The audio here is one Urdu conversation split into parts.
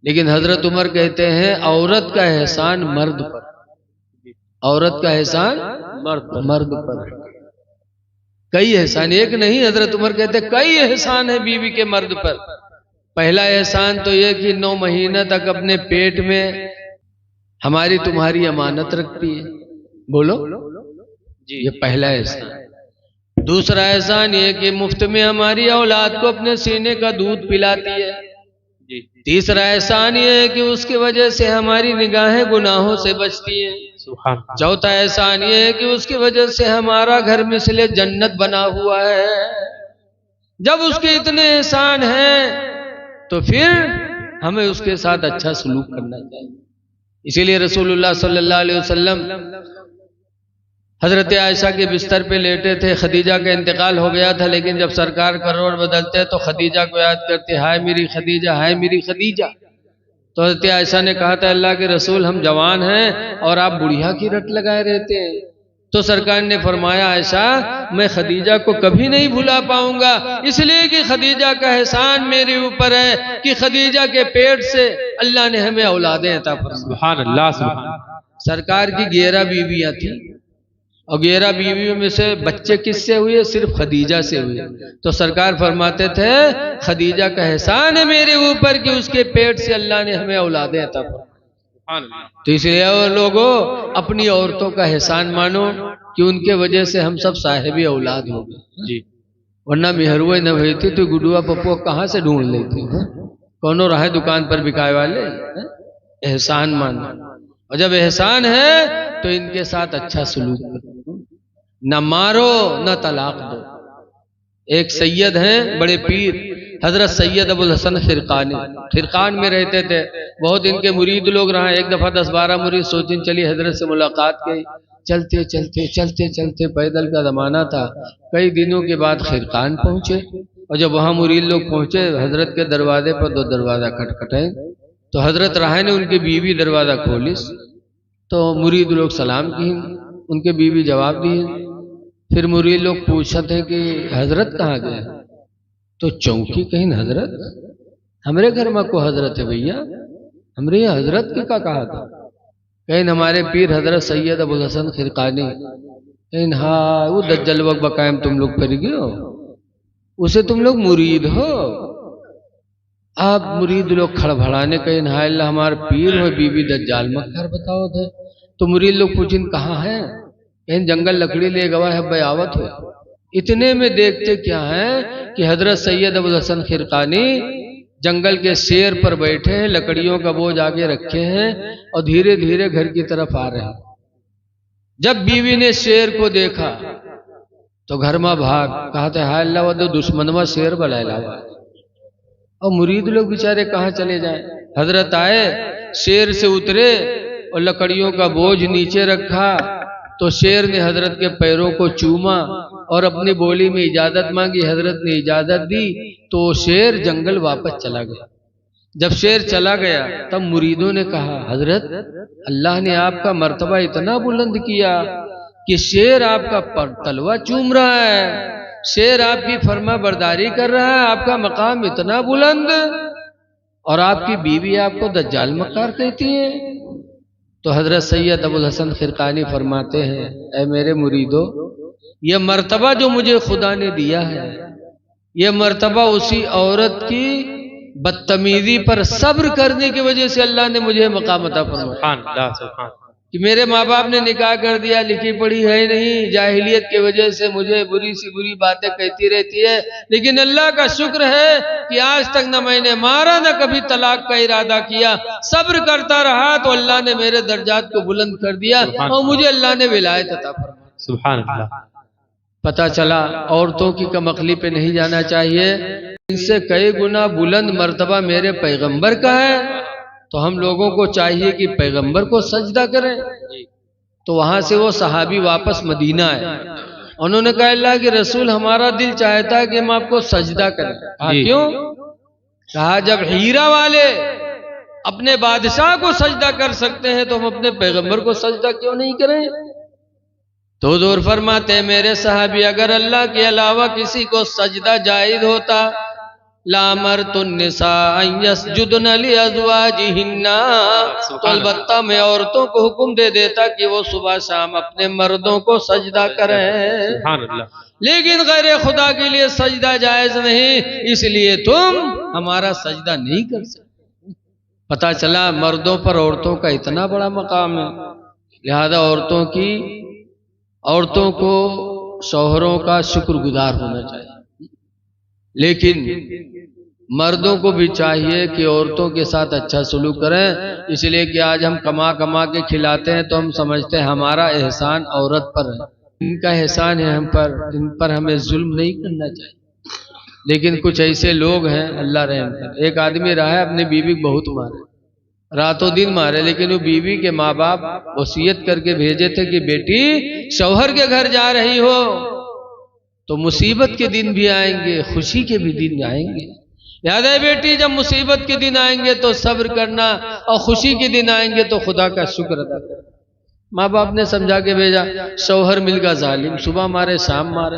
لیکن حضرت عمر کہتے ہیں عورت کا احسان مرد پر، عورت کا احسان مرد پر، کئی احسان، ایک نہیں، حضرت عمر کہتے ہیں کئی احسان ہے بیوی کے مرد پر۔ پہلا احسان تو یہ کہ 9 مہینہ تک اپنے پیٹ میں ہماری تمہاری امانت رکھتی ہے، بولو جی، یہ پہلا احسان۔ دوسرا احسان یہ کہ مفت میں ہماری اولاد کو اپنے سینے کا دودھ پلاتی ہے۔ تیسرا احسان یہ ہے کہ اس کی وجہ سے ہماری نگاہیں گناہوں سے بچتی ہیں۔ چوتھا احسان یہ ہے کہ اس کی وجہ سے ہمارا گھر مثل جنت بنا ہوا ہے۔ جب اس کے اتنے احسان ہیں تو پھر ہمیں اس کے ساتھ اچھا سلوک کرنا چاہیے۔ اسی لیے رسول اللہ صلی اللہ علیہ وسلم حضرت عائشہ کے بستر پہ لیٹے تھے، خدیجہ کا انتقال ہو گیا تھا، لیکن جب سرکار کروڑ بدلتے تو خدیجہ کو یاد کرتے، ہائے میری خدیجہ، ہائے میری خدیجہ۔ تو حضرت عائشہ نے کہا تھا اللہ کے رسول ہم جوان ہیں اور آپ بڑھیا کی رٹ لگائے رہتے ہیں۔ تو سرکار نے فرمایا عائشہ میں خدیجہ کو کبھی نہیں بھلا پاؤں گا، اس لیے کہ خدیجہ کا احسان میرے اوپر ہے کہ خدیجہ کے پیٹ سے اللہ نے ہمیں اولادیں عطا فرمائیں۔ سبحان اللہ، سبحان اللہ۔ سرکار کی 11 بیویاں تھیں اور 11 بیویوں میں سے بچے کس سے ہوئے؟ صرف خدیجہ سے ہوئے۔ تو سرکار فرماتے تھے خدیجہ کا احسان ہے میرے اوپر کہ اس کے پیٹ سے اللہ نے ہمیں اولادیں عطا فرمائیں۔ تو اس لیے لوگوں اپنی عورتوں کا احسان مانو کہ ان کے وجہ سے ہم سب صاحب اولاد ہو گئے جی، ورنہ مہروے نہ ہوئی تھی تو گڈوا پپو کہاں سے ڈھونڈ لیتی؟ کونوں رہے دکان پر بکائے والے؟ احسان مانو، اور جب احسان ہے تو ان کے ساتھ اچھا سلوک کرو، نہ مارو نہ طلاق دو۔ ایک سید ہیں بڑے پیر حضرت سید ابو الحسن خرقانی، خرقان میں رہتے تھے، بہت ان کے مرید لوگ رہے۔ ایک دفعہ 10-12 مرید سوچیں چلی حضرت سے ملاقات کی، چلتے چلتے چلتے چلتے پیدل کا زمانہ تھا، کئی دنوں کے بعد خرقان پہنچے، اور جب وہاں مرید لوگ پہنچے حضرت کے دروازے پر تو دروازہ کھٹکھٹائے، تو حضرت راہ نے ان کی بیوی دروازہ کھولیس، تو مرید لوگ سلام کی، ان کے بیوی جواب دیے۔ پھر مرید لوگ پوچھتے ہیں کہ حضرت کہاں گئے؟ تو چونکی کہیں حضرت ہمارے گھر میں کو حضرت ہے بھیا، ہمارے یہاں حضرت کی کا کہا تھا؟ کہیں ہمارے پیر حضرت سید ابو الحسن خرقانی، کہیں ہاں وہ دجل وقت بقائم تم لوگ پھر گئے ہو، اسے تم لوگ مرید ہو۔ آپ مرید لوگ کھڑبھڑانے کہیں ہاں اللہ ہمارا پیر ہو بی بی دجال مکر بتاؤ تھے۔ تو مرید لوگ پوچھیں کہاں ہے؟ کہیں جنگل لکڑی لے گوا ہے بیاوت ہو۔ اتنے میں دیکھتے کیا ہے کہ حضرت سید ابو الحسن خرقانی جنگل کے سیر پر بیٹھے ہیں، لکڑیوں کا بوجھ آگے رکھے ہیں اور دھیرے دھیرے گھر کی طرف آ رہے ہیں۔ جب بیوی نے شیر کو دیکھا تو گھر میں بھاگ، کہا تھا ہائے اللہ وہ دشمنوا شیر بلائے لاوا، اور مرید لوگ بیچارے کہاں چلے جائیں۔ حضرت آئے، شیر سے اترے اور لکڑیوں کا بوجھ نیچے رکھا، تو شیر نے حضرت کے پیروں کو چوما اور اپنی بولی میں اجازت مانگی، حضرت نے اجازت دی تو شیر جنگل واپس چلا گیا۔ جب شیر چلا گیا تب مریدوں نے کہا حضرت اللہ نے آپ کا مرتبہ اتنا بلند کیا کہ شیر آپ کا تلوا چوم رہا ہے، شیر آپ کی فرما برداری کر رہا ہے، آپ کا مقام اتنا بلند، اور آپ کی بیوی آپ کو دجال مکار کہتی ہے۔ تو حضرت سید ابو الحسن خرقانی فرماتے ہیں اے میرے مریدو، یہ مرتبہ جو مجھے خدا نے دیا ہے، یہ مرتبہ اسی عورت کی بدتمیزی پر صبر کرنے کی وجہ سے اللہ نے مجھے مقام عطا فرمایا۔ کہ میرے ماں باپ نے نکاح کر دیا، لکھی پڑھی ہے نہیں، جاہلیت کی وجہ سے مجھے بری سی بری باتیں کہتی رہتی ہے، لیکن اللہ کا شکر ہے کہ آج تک نہ میں نے مارا نہ کبھی طلاق کا ارادہ کیا، صبر کرتا رہا تو اللہ نے میرے درجات کو بلند کر دیا اور مجھے اللہ نے ولایت عطا فرمائی۔ سبحان اللہ۔ پتہ چلا عورتوں کی کمقلی پہ نہیں جانا چاہیے، ان سے کئی گنا بلند مرتبہ میرے پیغمبر کا ہے، تو ہم لوگوں کو چاہیے کہ پیغمبر کو سجدہ کریں۔ تو وہاں سے وہ صحابی واپس مدینہ آئے، انہوں نے کہا اللہ کے رسول ہمارا دل چاہتا ہے کہ ہم آپ کو سجدہ کریں۔ کیوں؟ کہا جب ہیرا والے اپنے بادشاہ کو سجدہ کر سکتے ہیں تو ہم اپنے پیغمبر کو سجدہ کیوں نہیں کریں؟ تو حضور فرماتے ہیں میرے صحابی اگر اللہ کے علاوہ کسی کو سجدہ جائز ہوتا لامرت النساء ان یسجدن لازواجہن، تو البتہ میں عورتوں کو حکم دے دیتا کہ وہ صبح شام اپنے مردوں کو سجدہ کریں، سبحان اللہ، لیکن غیر خدا کے لیے سجدہ جائز نہیں، اس لیے تم ہمارا سجدہ نہیں کر سکتے۔ پتہ چلا مردوں پر عورتوں کا اتنا بڑا مقام ہے، لہذا عورتوں کو شوہروں کا شکر گزار ہونا چاہیے، لیکن مردوں کو بھی چاہیے کہ عورتوں کے ساتھ اچھا سلوک کریں، اس لیے کہ آج ہم کما کے کھلاتے ہیں تو ہم سمجھتے ہیں ہمارا احسان عورت پر ہے، ان کا احسان ہے ہم پر، ان پر ہمیں ظلم نہیں کرنا چاہیے۔ لیکن کچھ ایسے لوگ ہیں، اللہ رحم کرے، ایک آدمی رہا ہے اپنی بیوی کو بہت مارے، راتوں دن مارے، لیکن وہ بیوی کے ماں باپ وصیت کر کے بھیجے تھے کہ بیٹی شوہر کے گھر جا رہی ہو تو مصیبت کے دن بھی آئیں گے، خوشی کے بھی دن آئیں گے، یاد ہے بیٹی جب مصیبت کے دن آئیں گے تو صبر کرنا، اور خوشی کے دن آئیں گے تو خدا کا شکر ادا کرنا۔ ماں باپ نے سمجھا کے بھیجا، شوہر مل گا ظالم، صبح مارے شام مارے،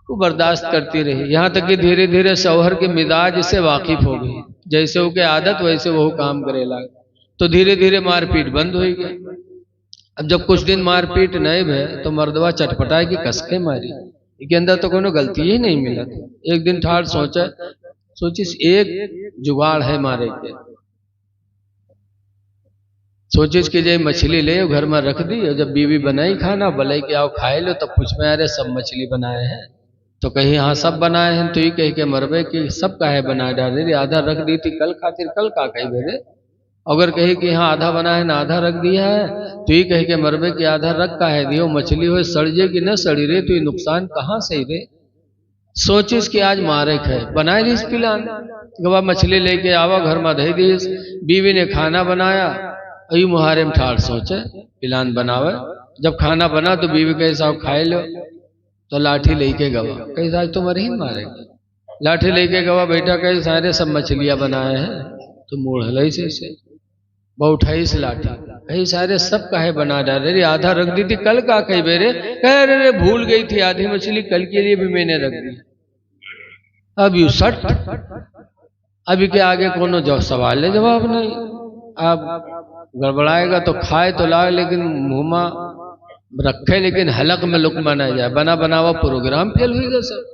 وہ برداشت کرتی رہی، یہاں تک کہ دھیرے دھیرے شوہر کے مزاج سے واقف ہو گئی، جیسے وہ کہ عادت ویسے وہ کام کرے لگا، تو دھیرے دھیرے مار پیٹ بند ہوئی گئی۔ اب جب کچھ دن مار پیٹ نہیں ہوئے تو مردوا چٹپٹائے کی کسکے ماری، اس کے اندر تو کوئی غلطی ہی نہیں ملا تھا۔ ایک دن ٹھاڑ سوچیس ایک جگاڑ ہے مارے کے، سوچیس کہ جائے مچھلی لے گھر میں رکھ دی، اور جب بیوی بنائی کھانا بلے کہ آؤ کھائے لو، تب پوچھ میں ارے سب مچھلی بنائے ہیں، تو کہیں ہاں سب بنائے ہیں، تو یہ کہہ کے مربے کہ سب کا ہے بنا ڈالے، آدھا رکھ دی تھی کل خاطر، کل کا کہیں میرے، اگر کہے کہ ہاں آدھا بنا ہے نہ آدھا رکھ دیا ہے، تو یہ کہہ کے مربے کہ آدھا رکھ کا ہے دیو، مچھلی ہوئے سڑجے کہ نہ سڑی رہے، تو یہ نقصان کہاں سے ہی رہے۔ سوچیس کہ آج مارے کھائے، بنائے دیس پلان، کہ مچھلی لے کے آوا گھر میں دہی دیس، بیوی نے کھانا بنایا، ای محرم ٹھاڑ سوچے پلان بناوے، جب کھانا بنا تو بیوی کہے صاحب کھائے لو، تو لاٹھی لے کے گوا، کہے صاحب تمہارے ہی مارے گا، لاٹھی لے کے گوا، بیٹا کہے سارے سب مچھلیاں بنائے ہیں، تو موڑ ہلائی سے وہ اٹھائی سے لاٹھی، کہیں سارے سب کا ہے بنا ڈالے، آدھا رکھ دی تھی کل کا کہیں میرے، کہہ رہے بھول گئی تھی آدھی مچھلی کل کے لیے بھی میں نے رکھ دی، اب یوں سٹ، ابھی کے آگے کونوں جو سوال ہے جواب نہیں، اب گڑبڑائے گا تو کھائے تو لاگ لیکن منہ میں رکھے لیکن حلق میں لقمہ نہ جائے، بنا ہوا پروگرام فیل ہوئی گا سر،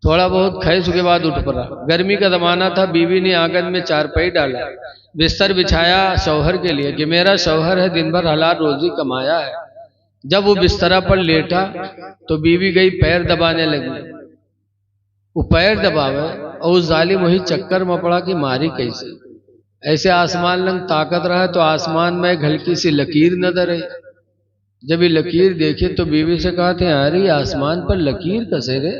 تھوڑا بہت کھائے اس کے بعد اٹھ پڑا، گرمی کا زمانہ تھا، بیوی نے آنگن میں چارپائی ڈالا، بستر بچھایا شوہر کے لیے کہ میرا شوہر ہے دن بھر حلال روزی کمایا ہے، جب وہ بسترہ پر لیٹا تو بیوی گئی پیر دبانے لگی، وہ پیر دباوے اور اس ظالم وہی چکر میں پڑا کہ ماری کیسے، ایسے آسمان لنگ طاقت رہا تو آسمان میں ایک ہلکی سی لکیر نظر ہے، جب یہ لکیر دیکھے تو بیوی سے کہا تھے ارے آسمان پر لکیر کسے رے،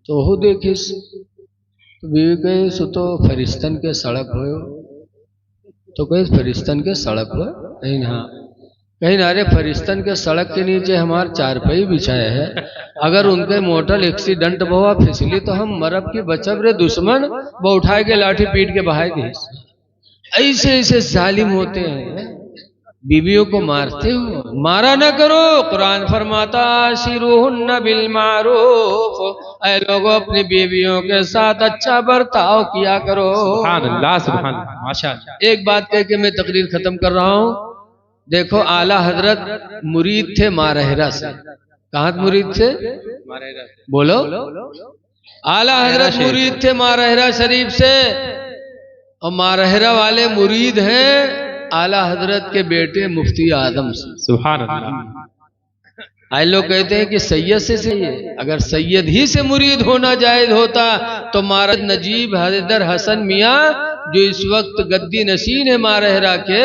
تو وہ دیکھیس، تو بیوی کہے سو تو فرشتن کے سڑک ہوئے ہو، تو کہیں فرشتن کے سڑک ہوئے، کہیں ہاں، کہیں ارے فرشتن کے سڑک کے نیچے ہمار چارپائی بچھائے ہے، اگر ان کے موٹر ایکسیڈنٹ ہوا پھسلی تو ہم مرب کی بچب رے دشمن، وہ اٹھائے کے لاٹھی پیٹ کے بہائے دی، ایسے ظالم ہوتے ہیں، بیویوں کو مارتے ہو، مارا نہ کرو، قرآن فرماتا عاشروہن بالمعروف، اے لوگوں اپنی بیویوں کے ساتھ اچھا برتاؤ کیا کرو، سبحان اللہ، سبحان اللہ، ماشاءاللہ۔ ایک بات کہہ کے میں تقریر ختم کر رہا ہوں، دیکھو اعلیٰ حضرت مرید تھے مارہرہ سے، کہاں مرید تھے؟ بولو، اعلیٰ حضرت مرید تھے مارہرہ شریف سے، اور مارہرہ والے مرید ہیں اعلیٰ حضرت کے بیٹے مفتی اعظم سے، سبحان اللہ۔ آئے لوگ کہتے ہیں کہ سید سے سید، اگر سید ہی سے مرید ہونا جائز ہوتا تو مارہرہ نجیب حیدر حسن میاں جو اس وقت گدی نشین ہے مارہرہ کے،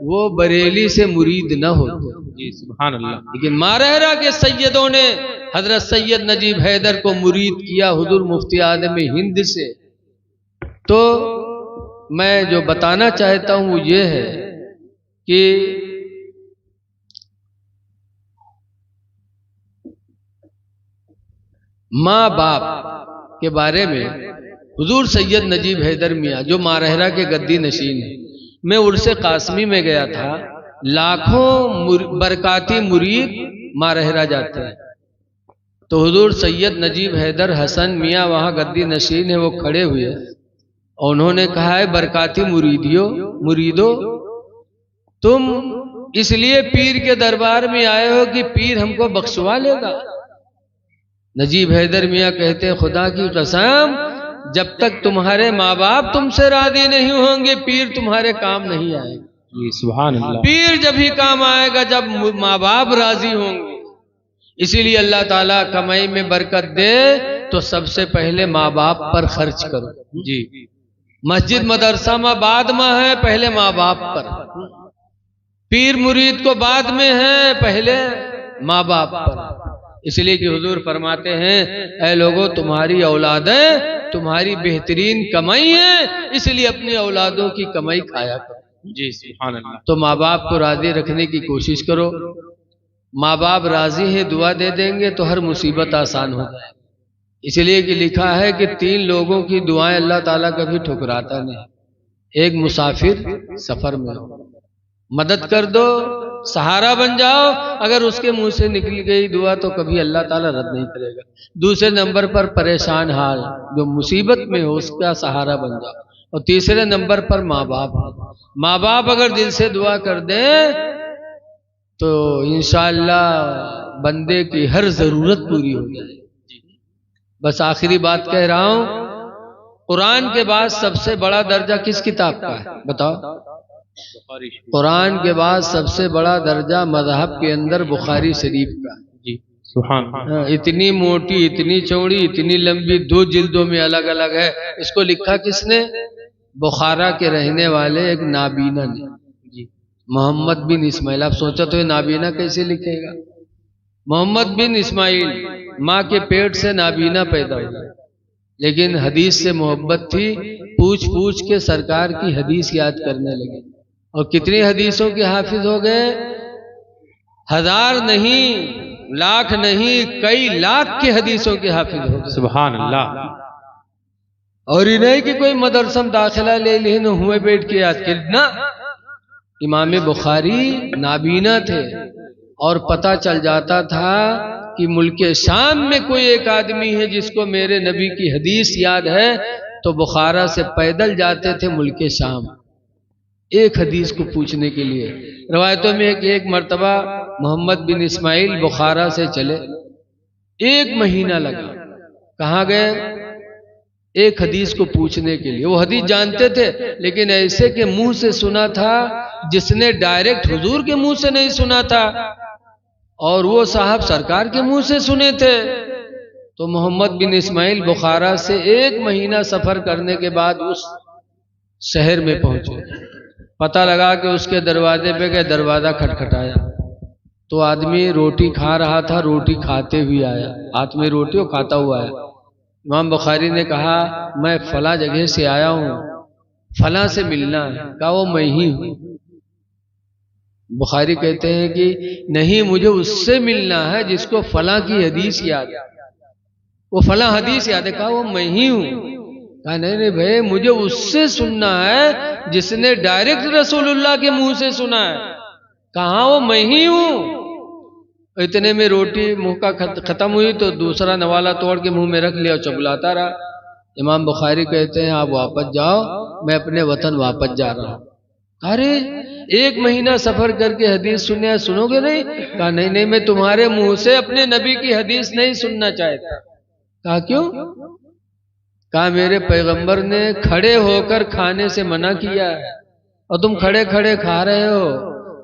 وہ بریلی سے مرید نہ ہوتے، جی سبحان اللہ۔ لیکن مارہرہ کے سیدوں نے حضرت سید نجیب حیدر کو مرید کیا حضور مفتی اعظم ہند سے۔ تو میں جو بتانا چاہتا ہوں وہ یہ ہے کہ ماں باپ کے بارے میں حضور سید نجیب حیدر میاں جو مارہرہ کے گدی نشین ہیں، میں عرس قاسمی میں گیا تھا، لاکھوں برکاتی مرید مارہرہ جاتے ہیں، تو حضور سید نجیب حیدر حسن میاں وہاں گدی نشین ہے، وہ کھڑے ہوئے اور انہوں نے کہا ہے برکاتی مریدو تم اس لیے پیر کے دربار میں آئے ہو کہ پیر ہم کو بخشوا لے گا؟ نجیب حیدر میاں کہتے خدا کی قسم جب تک تمہارے ماں باپ تم سے راضی نہیں ہوں گے پیر تمہارے کام نہیں آئے گا۔ جی سبحان اللہ۔ پیر جب ہی کام آئے گا جب ماں باپ راضی ہوں گے۔ اسی لیے اللہ تعالیٰ کمائی میں برکت دے تو سب سے پہلے ماں باپ پر خرچ کرو۔ جی مسجد مدرسہ میں بعد میں ہے، پہلے ماں باپ پر۔ پیر مرید کو بعد میں ہے، پہلے ماں باپ پر۔ اس لیے کہ حضور فرماتے ہیں اے لوگو تمہاری اولادیں تمہاری بہترین کمائی ہے، اس لیے اپنی اولادوں کی کمائی کھایا کرو۔ جی سبحان اللہ۔ تو ماں باپ کو راضی رکھنے کی کوشش کرو۔ ماں باپ راضی ہے دعا دے دیں گے تو ہر مصیبت آسان ہو جائے۔ اس لیے کہ لکھا ہے کہ 3 لوگوں کی دعائیں اللہ تعالیٰ کبھی ٹھکراتا نہیں۔ ایک مسافر سفر میں ہو، مدد کر دو، سہارا بن جاؤ، اگر اس کے منہ سے نکل گئی دعا تو کبھی اللہ تعالیٰ رد نہیں کرے گا۔ دوسرے نمبر پر پریشان حال جو مصیبت میں ہو اس کا سہارا بن جاؤ، اور تیسرے نمبر پر ماں باپ۔ ماں باپ اگر دل سے دعا کر دیں تو انشاءاللہ بندے کی ہر ضرورت پوری ہو جائے۔ بس آخری بات کہہ رہا ہوں، قرآن کے بعد سب سے بڑا درجہ کس کتاب کا ہے بتاؤ؟ قرآن کے بعد سب سے بڑا درجہ مذہب کے اندر بخاری شریف کا ہے۔ جی سبحان اللہ۔ اتنی موٹی، اتنی چوڑی، اتنی لمبی، 2 جلدوں میں الگ الگ ہے۔ اس کو لکھا کس نے؟ بخارا کے رہنے والے ایک نابینا نے، محمد بن اسماعیل۔ آپ سوچا تو یہ نابینا کیسے لکھے گا؟ محمد بن اسماعیل، ماں کے پیٹ سے نابینا پیدا ہوا، لیکن حدیث سے محبت تھی، پوچھ پوچھ کے سرکار کی حدیث یاد کرنے لگے، اور کتنی حدیثوں کے حافظ ہو گئے؟ 1000 نہیں، لاکھ نہیں، کئی لاکھ کے حدیثوں کے حافظ ہو گئے۔ سبحان اللہ۔ اور یہ نہیں کہ کوئی مدرسہ داخلہ لے لیے نہ ہوئے بیٹھ کے یاد کرنا۔ امام بخاری نابینا تھے، اور پتہ چل جاتا تھا کہ ملک شام میں کوئی ایک آدمی ہے جس کو میرے نبی کی حدیث یاد ہے تو بخارا سے پیدل جاتے تھے ملک شام ایک حدیث کو پوچھنے کے لیے۔ روایتوں میں کہ ایک مرتبہ محمد بن اسماعیل بخارا سے چلے، 1 مہینہ لگا۔ کہاں گئے؟ ایک حدیث کو پوچھنے کے لیے۔ وہ حدیث جانتے تھے لیکن ایسے کہ منہ سے سنا تھا جس نے ڈائریکٹ حضور کے منہ سے نہیں سنا تھا، اور وہ صاحب سرکار کے منہ سے سنے تھے۔ تو محمد بن اسماعیل بخارا سے 1 مہینہ سفر کرنے کے بعد اس شہر میں پہنچے۔ پتہ لگا کہ اس کے دروازے پہ گئے، دروازہ کھٹکھٹایا تو آدمی روٹی کھا رہا تھا، روٹی کھاتے ہوئے آیا، ہاتھ میں روٹی اور کھاتا ہوا آیا۔ امام بخاری نے کہا میں فلاں جگہ سے آیا ہوں، فلاں سے ملنا ہے۔ کہا وہ میں ہی ہوں۔ بخاری کہتے ہیں کہ نہیں، مجھے اس سے ملنا ہے جس کو فلاں کی حدیث یاد ہے، وہ فلاں حدیث یاد ہے۔ کہا وہ میں ہی ہوں۔ کہا نہیں بھائی، مجھے اس سے سننا ہے جس نے ڈائریکٹ رسول اللہ کے منہ سے سنا ہے۔ کہا وہ میں ہی ہوں۔ اتنے میں روٹی منہ کا ختم ہوئی تو دوسرا نوالا توڑ کے منہ میں رکھ لیا اور چبلاتا رہا۔ امام بخاری کہتے ہیں آپ واپس جاؤ، میں اپنے وطن واپس جا رہا ہوں۔ ارے 1 مہینہ سفر کر کے حدیث سننے سنو گے نہیں؟ کہا نہیں، میں تمہارے منہ سے اپنے نبی کی حدیث نہیں سننا چاہتا۔ کہا کیوں؟ کہا میرے پیغمبر نے کھڑے ہو کر کھانے سے منع کیا ہے اور تم کھڑے کھڑے کھا رہے ہو۔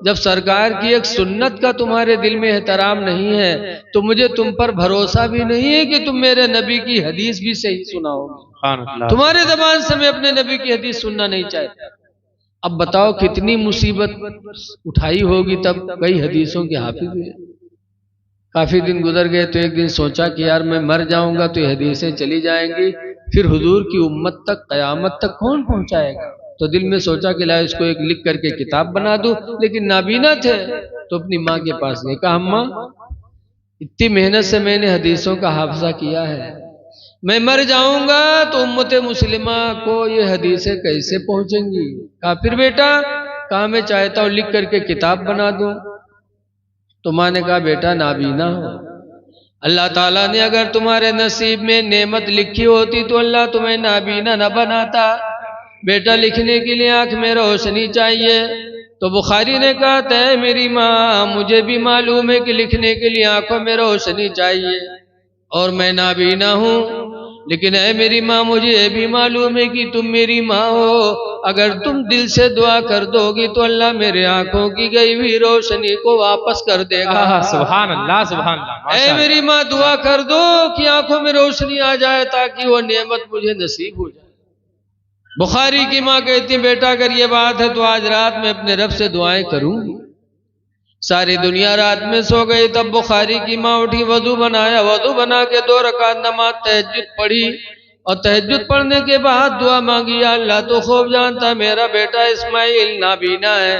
جب سرکار کی ایک سنت کا تمہارے دل میں احترام نہیں ہے تو مجھے تم پر بھروسہ بھی نہیں ہے کہ تم میرے نبی کی حدیث بھی صحیح سناؤ گے۔ تمہارے زبان سے میں اپنے نبی کی حدیث سننا نہیں چاہتا۔ اب بتاؤ کتنی مصیبت اٹھائی ہوگی تب کئی حدیثوں کے حافظ ہوئے۔ کافی دن گزر گئے تو ایک دن سوچا کہ یار میں مر جاؤں گا تو یہ حدیثیں چلی جائیں گی، پھر حضور کی امت تک قیامت تک کون پہنچائے گا؟ تو دل میں سوچا کہ لا اس کو ایک لکھ کر کے کتاب بنا دوں، لیکن نابینا تھے تو اپنی ماں کے پاس گئے۔ کہا اماں اتنی محنت سے میں نے حدیثوں کا حافظہ کیا ہے، میں مر جاؤں گا تو امت مسلمہ کو یہ حدیثیں کیسے پہنچیں گی؟ کہا پھر بیٹا، کہا میں چاہتا ہوں لکھ کر کے کتاب بنا دوں۔ تو ماں نے کہا بیٹا نابینا ہو، اللہ تعالیٰ نے اگر تمہارے نصیب میں نعمت لکھی ہوتی تو اللہ تمہیں نابینا نہ بناتا. بیٹا لکھنے کے لیے آنکھ میں روشنی چاہیے. تو بخاری نے کہا تھا میری ماں مجھے بھی معلوم ہے کہ لکھنے کے لیے آنکھوں میں روشنی چاہیے اور میں نابینا ہوں، لیکن اے میری ماں مجھے یہ بھی معلوم ہے کہ تم میری ماں ہو. اگر تم دل سے دعا کر دو گی تو اللہ میرے آنکھوں کی گئی ہوئی روشنی کو واپس کر دے گا. سبحان اللہ سبحان اللہ. اے میری ماں دعا کر دو کہ آنکھوں میں روشنی آ جائے تاکہ وہ نعمت مجھے نصیب ہو جائے. بخاری کی ماں کہتی بیٹا اگر یہ بات ہے تو آج رات میں اپنے رب سے دعائیں کروں گی. ساری دنیا رات میں سو گئی. تب بخاری کی ماں اٹھی، وضو بنایا، وضو بنا کے 2 رکعت نماز تہجد پڑھی اور تہجد پڑھنے کے بعد دعا مانگی، یا اللہ تو خوب جانتا میرا بیٹا اسماعیل نابینا ہے،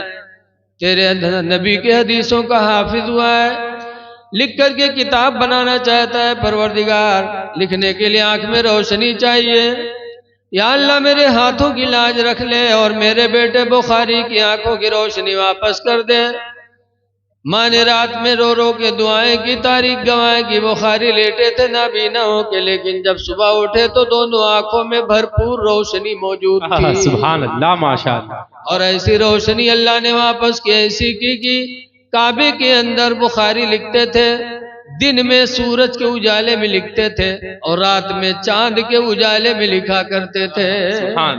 تیرے نبی کے حدیثوں کا حافظ ہوا ہے، لکھ کر کے کتاب بنانا چاہتا ہے. پروردگار لکھنے کے لیے آنکھ میں روشنی چاہیے، یا اللہ میرے ہاتھوں کی لاج رکھ لے اور میرے بیٹے بخاری کی آنکھوں کی روشنی واپس کر دے. ماں نے رات میں رو رو کے دعائیں کی، تاریخ گواہ کی بخاری لیٹے تھے نابینا ہو کے، لیکن جب صبح اٹھے تو دونوں آنکھوں میں بھرپور روشنی موجود تھی. سبحان اللہ ماشاء اللہ. اور ایسی روشنی اللہ نے واپس کی، ایسی کی کہ کعبے کے اندر بخاری لکھتے تھے دن میں سورج کے اجالے میں لکھتے تھے اور رات میں چاند کے اجالے میں لکھا کرتے تھے. سبحان.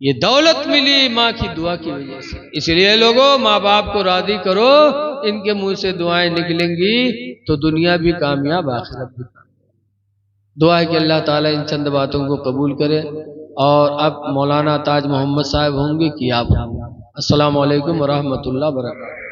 یہ دولت ملی ماں کی دعا کی وجہ سے. اس لیے لوگوں ماں باپ کو راضی کرو، ان کے منہ سے دعائیں نکلیں گی تو دنیا بھی کامیاب آخرت بھی کامیاب. دعا ہے کہ اللہ تعالیٰ ان چند باتوں کو قبول کرے. اور اب مولانا تاج محمد صاحب ہوں گے کہ آپ. السلام علیکم ورحمۃ اللہ وبرکاتہ.